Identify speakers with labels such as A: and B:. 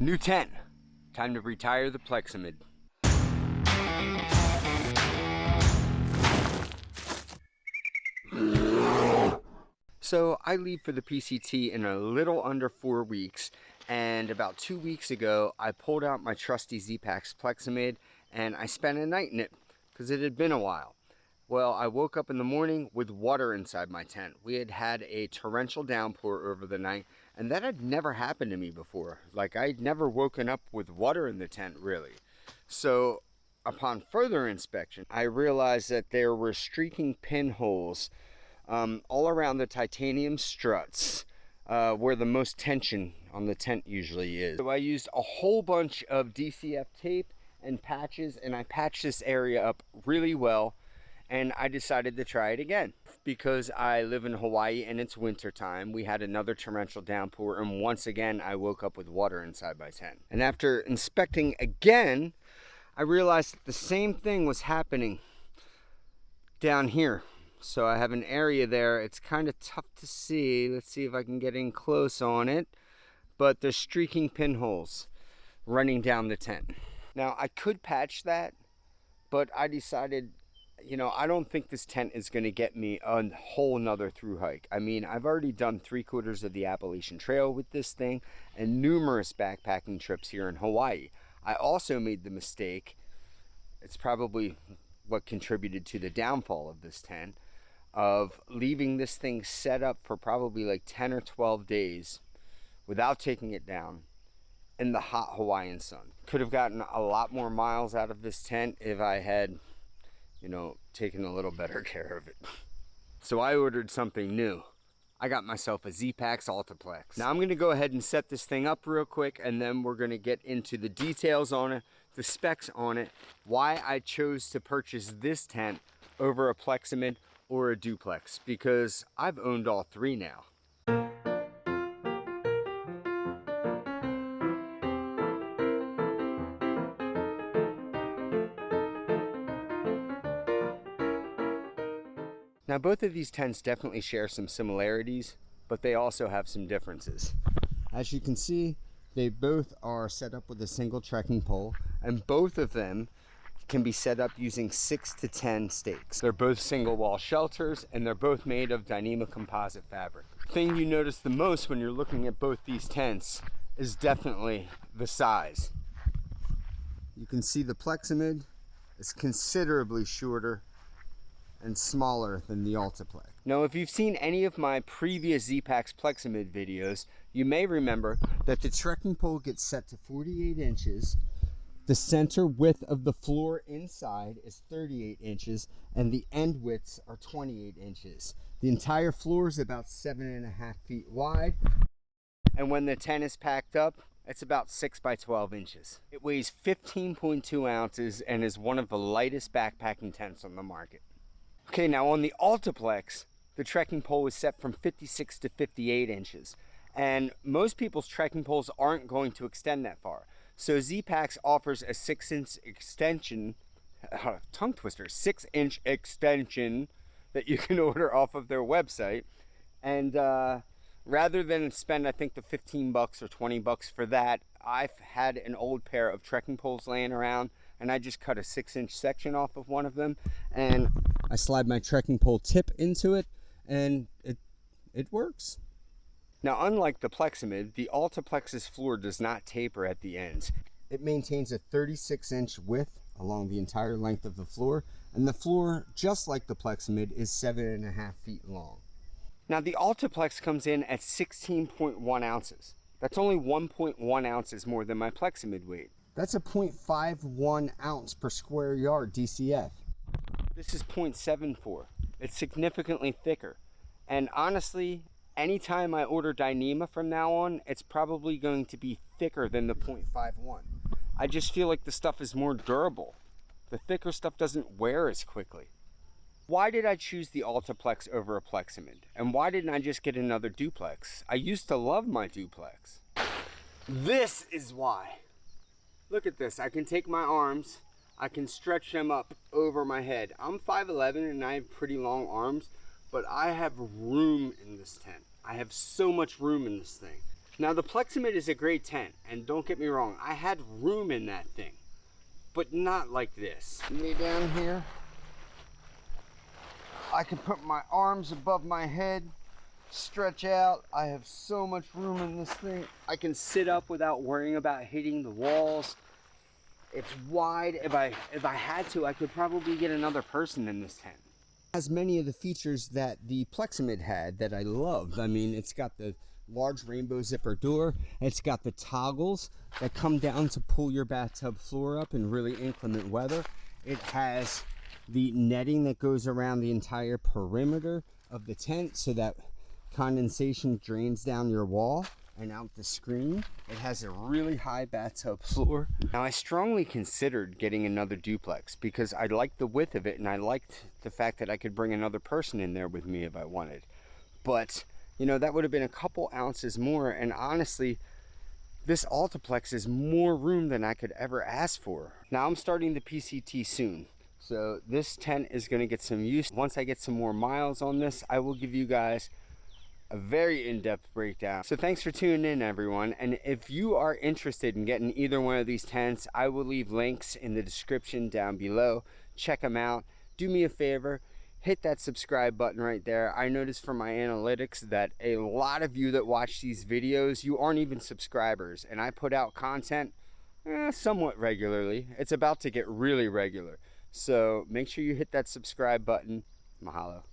A: New tent. Time to retire the Plexamid. So I leave for the PCT in a little under 4 weeks, and about 2 weeks ago I pulled out my trusty Zpacks Plexamid and I spent a night in it because it had been a while. Well, I woke up in the morning with water inside my tent. We had had a torrential downpour over the night, and that had never happened to me before. Like, I'd never woken up with water in the tent, really. So upon further inspection, I realized that there were streaking pinholes all around the titanium struts, where the most tension on the tent usually is. So I used a whole bunch of DCF tape and patches, and I patched this area up really well, and I decided to try it again. Because I live in Hawaii and it's winter time, we had another torrential downpour, and once again I woke up with water inside my tent. And after inspecting again, I realized that the same thing was happening down here. So I have an area there. It's kind of tough to see. Let's see if I can get in close on it. But there's streaking pinholes running down the tent. Now I could patch that, but I decided, you know, I don't think this tent is going to get me a whole nother through hike. I mean, I've already done 3/4 of the Appalachian Trail with this thing and numerous backpacking trips here in Hawaii. I also made the mistake, it's probably what contributed to the downfall of this tent, of leaving this thing set up for probably like 10 or 12 days without taking it down in the hot Hawaiian sun. Could have gotten a lot more miles out of this tent if I had, you know, taken a little better care of it. So I ordered something new. I got myself a Zpacks Altaplex. Now I'm going to go ahead and set this thing up real quick, and then we're going to get into the details on it, the specs on it, why I chose to purchase this tent over a Plexamid or a duplex, because I've owned all three now. Now both of these tents definitely share some similarities, but they also have some differences. As you can see, they both are set up with a single trekking pole, and both of them can be set up using 6 to 10 stakes. They're both single wall shelters, and they're both made of Dyneema composite fabric. The thing you notice the most when you're looking at both these tents is definitely the size. You can see the Plexamid is considerably shorter and smaller than the Altaplex. Now, if you've seen any of my previous Zpacks Plexamid videos, you may remember that the trekking pole gets set to 48 inches. The center width of the floor inside is 38 inches, and the end widths are 28 inches. The entire floor is about 7.5 feet wide, and when the tent is packed up, it's about 6 by 12 inches. It weighs 15.2 ounces and is one of the lightest backpacking tents on the market. Okay, now on the Altaplex, the trekking pole is set from 56 to 58 inches, and most people's trekking poles aren't going to extend that far. So Zpacks offers a 6-inch extension, tongue twister, 6-inch extension that you can order off of their website. And rather than spend, I think, the 15 bucks or 20 bucks for that, I've had an old pair of trekking poles laying around, and I just cut a 6-inch section off of one of them, and I slide my trekking pole tip into it, and it works. Now, unlike the Plexamid, the Altaplex's floor does not taper at the ends. It maintains a 36-inch width along the entire length of the floor, and the floor, just like the Plexamid, is 7.5 feet long. Now, the Altaplex comes in at 16.1 ounces. That's only 1.1 ounces more than my Plexamid weight. That's a 0.51 ounce per square yard DCF. This is 0.74. It's significantly thicker. And honestly, anytime I order Dyneema from now on, it's probably going to be thicker than the 0.51. I just feel like the stuff is more durable. The thicker stuff doesn't wear as quickly. Why did I choose the Altaplex over a Plexamid? And why didn't I just get another duplex? I used to love my duplex. This is why. Look at this. I can take my arms, I can stretch them up over my head. I'm 5'11" and I have pretty long arms, but I have room in this tent. I have so much room in this thing. Now the Plexamid is a great tent, and don't get me wrong, I had room in that thing, but not like this. Me down here, I can put my arms above my head, stretch out. I have so much room in this thing. I can sit up without worrying about hitting the walls. It's wide. If I had to, I could probably get another person in this tent. It has many of the features that the Plexamid had that I loved. I mean, it's got the large rainbow zipper door. It's got the toggles that come down to pull your bathtub floor up in really inclement weather. It has the netting that goes around the entire perimeter of the tent so that condensation drains down your wall and out the screen. It has a really high bathtub floor. Now I strongly considered getting another duplex because I liked the width of it and I liked the fact that I could bring another person in there with me if I wanted. But you know, that would have been a couple ounces more, and honestly, this Altaplex is more room than I could ever ask for. Now I'm starting the PCT soon, so this tent is going to get some use. Once I get some more miles on this, I will give you guys a very in-depth breakdown. So thanks for tuning in, everyone, and if you are interested in getting either one of these tents, I will leave links in the description down below. Check them out. Do me a favor, hit that subscribe button right there. I noticed from my analytics that a lot of you that watch these videos, you aren't even subscribers, and I put out content somewhat regularly. It's about to get really regular, so make sure you hit that subscribe button. Mahalo.